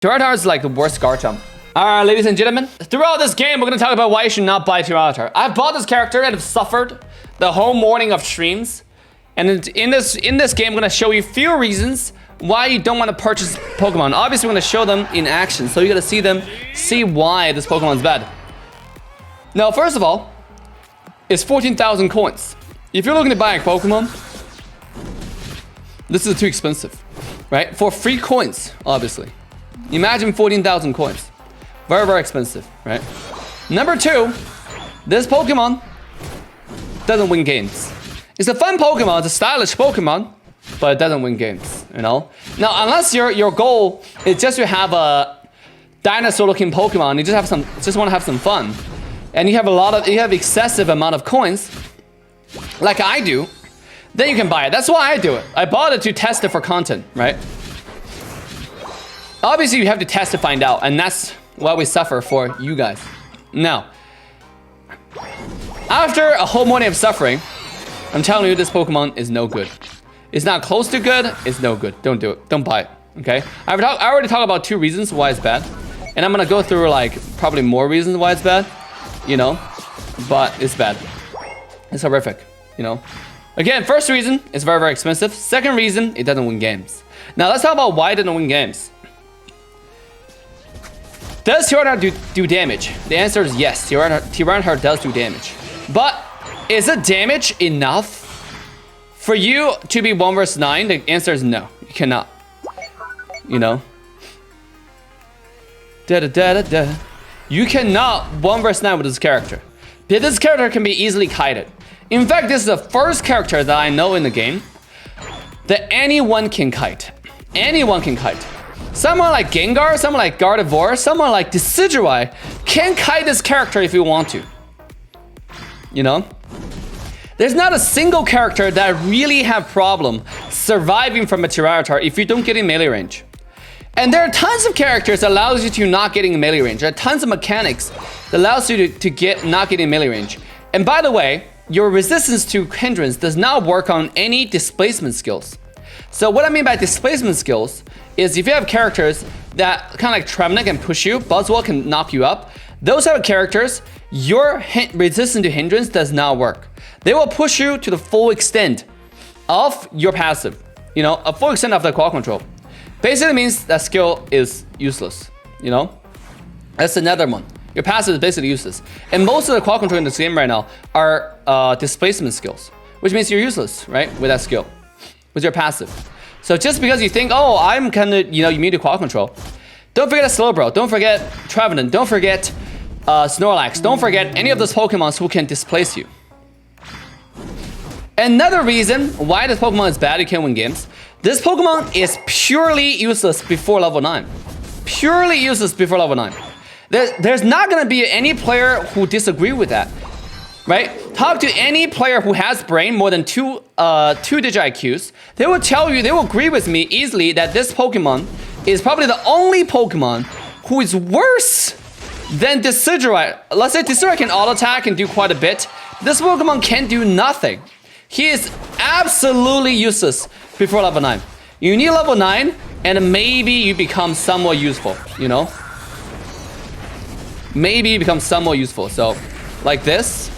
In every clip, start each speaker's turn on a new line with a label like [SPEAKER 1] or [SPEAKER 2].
[SPEAKER 1] Tyranitar is like the worst Garchomp. Alright, ladies and gentlemen, throughout this game, we're gonna talk about why you should not buy Tyranitar. I've bought this character and have suffered the whole morning of streams. And in this game, I'm gonna show you a few reasons why you don't want to purchase Pokemon. Obviously, we're gonna show them in action, so you gotta see them, see why this Pokemon's bad. Now, first of all, it's 14,000 coins. If you're looking to buy a Pokemon, this is too expensive, right? For free coins, obviously. Imagine 14,000 coins. Very, very expensive, right? Number two, this Pokemon doesn't win games. It's a fun Pokemon, it's a stylish Pokemon, but it doesn't win games, you know? Now, unless your goal is just to have a dinosaur-looking Pokemon, you just want to have some fun, and you have excessive amount of coins, like I do, then you can buy it. That's why I do it. I bought it to test it for content, right? Obviously, you have to test to find out, and that's why we suffer for you guys. Now, after a whole morning of suffering, I'm telling you, this Pokemon is no good. It's not close to good, it's no good. Don't do it. Don't buy it, okay? I already talked about 2 reasons why it's bad, and I'm gonna go through, like, probably more reasons why it's bad, you know? But it's bad. It's horrific, you know? Again, first reason, it's very, very expensive. Second reason, it doesn't win games. Now, let's talk about why it doesn't win games. Does Tyranitar do damage? The answer is yes, Tyranitar does do damage. But is it damage enough for you to be 1 vs 9? The answer is no, you cannot. You know? You cannot 1 vs 9 with this character. But this character can be easily kited. In fact, this is the first character that I know in the game that anyone can kite. Anyone can kite. Someone like Gengar, someone like Gardevoir, someone like Decidueye can kite this character if you want to. You know? There's not a single character that really have problem surviving from a Tyranitar if you don't get in melee range. And there are tons of characters that allows you to not getting in melee range. There are tons of mechanics that allows you to not get in melee range. And by the way, your resistance to hindrance does not work on any displacement skills. So what I mean by displacement skills is if you have characters that kind of like Trevenant can push you, Buzzwole can knock you up, those type of characters, your resistance to hindrance does not work. They will push you to the full extent of your passive, you know, a full extent of the quad control. Basically means that skill is useless, you know? That's another one. Your passive is basically useless. And most of the quad control in this game right now are displacement skills, which means you're useless, right? With that skill, with your passive. So just because you think, oh, I'm kind of, you know, you need to quad control, don't forget a Slowbro, don't forget Trevenant, don't forget Snorlax, don't forget any of those Pokemons who can displace you. Another reason why this Pokemon is bad, you can't win games, this Pokemon is purely useless before level 9. Purely useless before level 9. There's not going to be any player who disagree with that, right? Talk to any player who has brain more than 2 digit IQs. They will tell you, they will agree with me easily that this Pokemon is probably the only Pokemon who is worse than Decidueye. Let's say Decidueye can auto attack and do quite a bit. This Pokemon can do nothing. He is absolutely useless before level 9. You need level 9 and maybe you become somewhat useful, you know? Maybe you become somewhat useful. So, like this.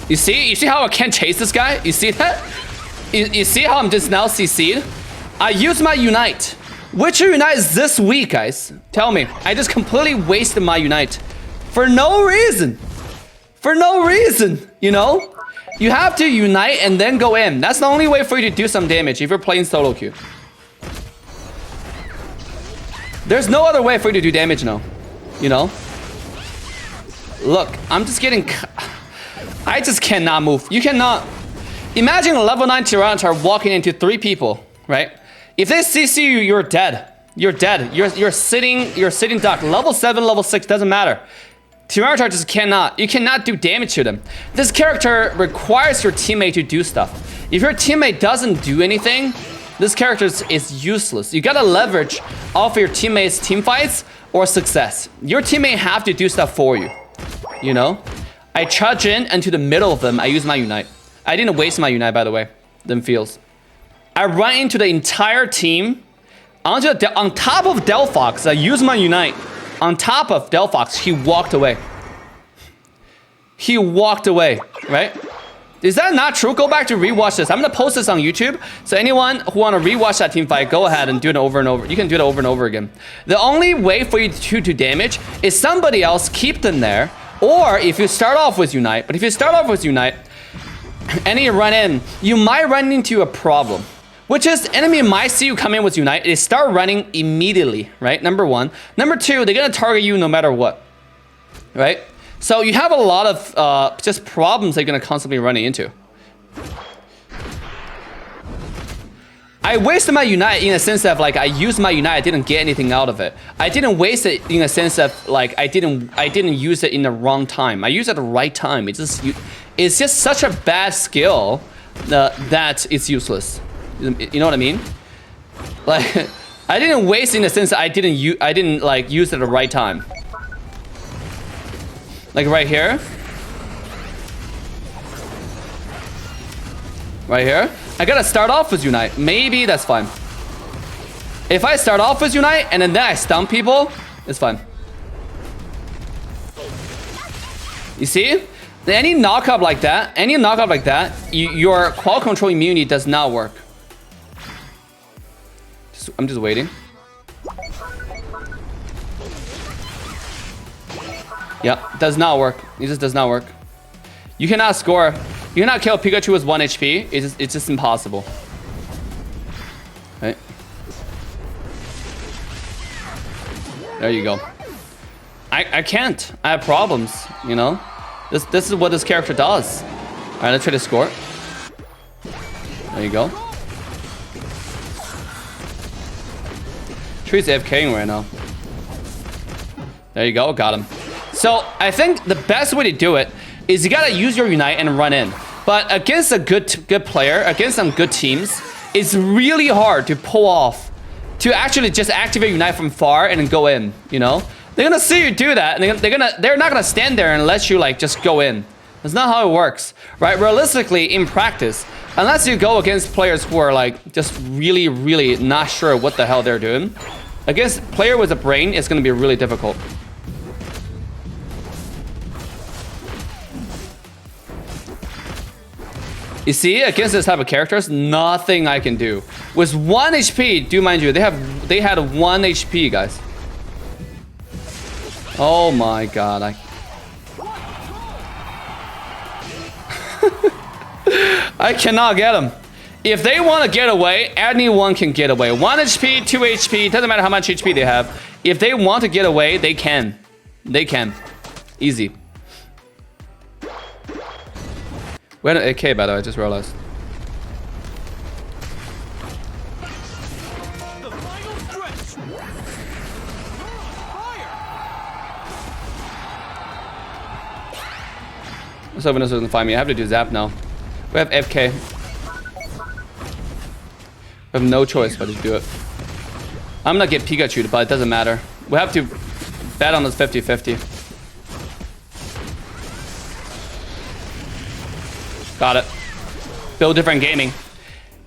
[SPEAKER 1] You see how I can't chase this guy? You see that? You see how I'm just now CC'd? I used my Unite. Which Unite is this weak, guys? Tell me. I just completely wasted my Unite. For no reason. For no reason, you know? You have to Unite and then go in. That's the only way for you to do some damage if you're playing solo queue. There's no other way for you to do damage now. You know? Look, I'm just getting... I just cannot move. You cannot... Imagine a level 9 Tyranitar walking into 3 people, right? If they CC you, you're dead. You're dead. You're sitting duck. Level 7, level 6, doesn't matter. Tyranitar just cannot. You cannot do damage to them. This character requires your teammate to do stuff. If your teammate doesn't do anything, this character is useless. You gotta leverage off your teammates' team fights or success. Your teammate have to do stuff for you. You know? I charge in into the middle of them. I use my Unite. I didn't waste my Unite, by the way. Them feels. I run into the entire team on top of Delphox. I used my Unite. On top of Delphox, he walked away. He walked away, right? Is that not true? Go back to rewatch this. I'm gonna post this on YouTube. So anyone who wanna rewatch that team fight, go ahead and do it over and over. You can do it over and over again. The only way for you to do damage is somebody else keep them there, or if you start off with Unite. But if you start off with Unite and you run in, you might run into a problem, which is enemy might see you come in with Unite. They start running immediately, right? Number one. Number two, they're gonna target you no matter what, right? So you have a lot of just problems they're gonna constantly run into. I wasted my Unite in a sense of like I used my Unite, I didn't get anything out of it. I didn't waste it in a sense of like I didn't use it in the wrong time. I used it at the right time. It's just such a bad skill that it's useless. You know what I mean? Like I didn't waste in the sense that I didn't like use it at the right time. Like right here. Right here. I gotta start off with Unite. Maybe that's fine. If I start off with Unite and then I stun people, it's fine. You see? Any knockup like that, your qual control immunity does not work. I'm just waiting. Yeah, does not work. It just does not work. You cannot score. You cannot kill Pikachu with 1 HP. It's just impossible. Right? There you go. I can't. I have problems, you know? This is what this character does. Alright, let's try to score. There you go. Tree's AFKing right now. There you go, got him. So I think the best way to do it is you gotta use your Unite and run in. But against a good player, against some good teams, it's really hard to pull off, to actually just activate Unite from far and then go in, you know? They're gonna see you do that, and they're not gonna stand there and let you like just go in. That's not how it works, right? Realistically, in practice, unless you go against players who are like just really, really not sure what the hell they're doing, against a player with a brain, it's gonna be really difficult. You see, against this type of characters, nothing I can do. With 1 HP, do mind you, they had 1 HP, guys. Oh my god, I cannot get them. If they want to get away, anyone can get away. 1 HP, 2 HP, doesn't matter how much HP they have. If they want to get away, they can. They can. Easy. We had an AK, by the way, I just realized. Let's hope this doesn't find me. I have to do Zap now. We have FK. We have no choice but to do it. I'm gonna get Pikachu, but it doesn't matter. We have to bet on this 50-50. Got it. Build different gaming.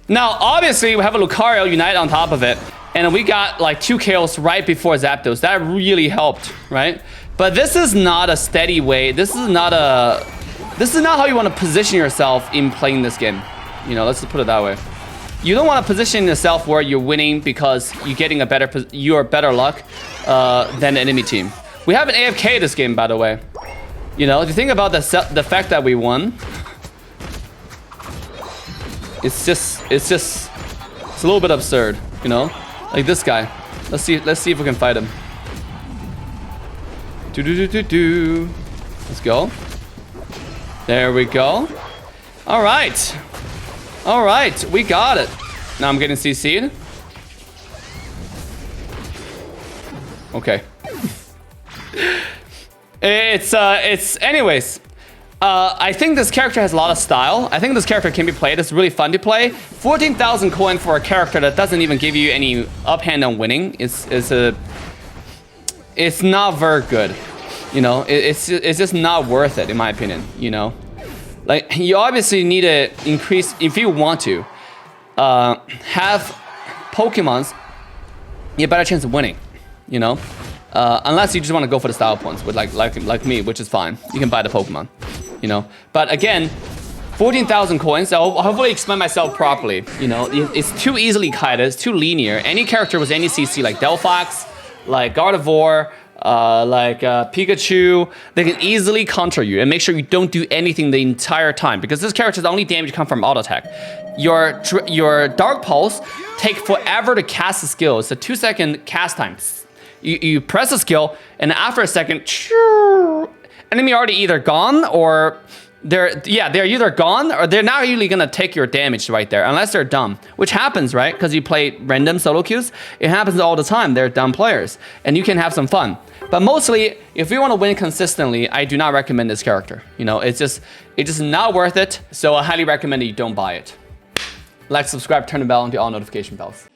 [SPEAKER 1] Now, obviously, we have a Lucario Unite on top of it. And we got like 2 kills right before Zapdos. That really helped, right? But this is not a steady way. This is not how you want to position yourself in playing this game. You know, let's just put it that way. You don't want to position yourself where you're winning because you're getting you're better luck than the enemy team. We have an AFK this game, by the way. You know, if you think about the fact that we won, it's a little bit absurd, you know? Like this guy. Let's see if we can fight him. Let's go. There we go. All right. All right, we got it. Now I'm getting CC'd. Okay. Anyways. I think this character has a lot of style. I think this character can be played. It's really fun to play. 14,000 coin for a character that doesn't even give you any uphand on winning. It's not very good. You know, it's just not worth it in my opinion. You know, like you obviously need to increase if you want to have Pokemons you have a better chance of winning, you know? Unless you just want to go for the style points with like me, which is fine. You can buy the Pokemon, you know? But again, 14,000 coins. I'll hopefully explain myself properly. You know, it's too easily kited, it's too linear. Any character with any CC like Delphox, like Gardevoir, like Pikachu, they can easily counter you and make sure you don't do anything the entire time, because this character's only damage comes from auto attack. Your Dark Pulse take forever to cast the skill. It's a 2-second cast time. You press the skill, and after a second, enemy already either gone or they're either gone or they're not really gonna take your damage right there, unless they're dumb, which happens, right? Because you play random solo queues, it happens all the time. They're dumb players, and you can have some fun. But mostly, if you want to win consistently, I do not recommend this character. You know, it's just not worth it. So I highly recommend that you don't buy it. Like, subscribe, turn the bell on to all notification bells.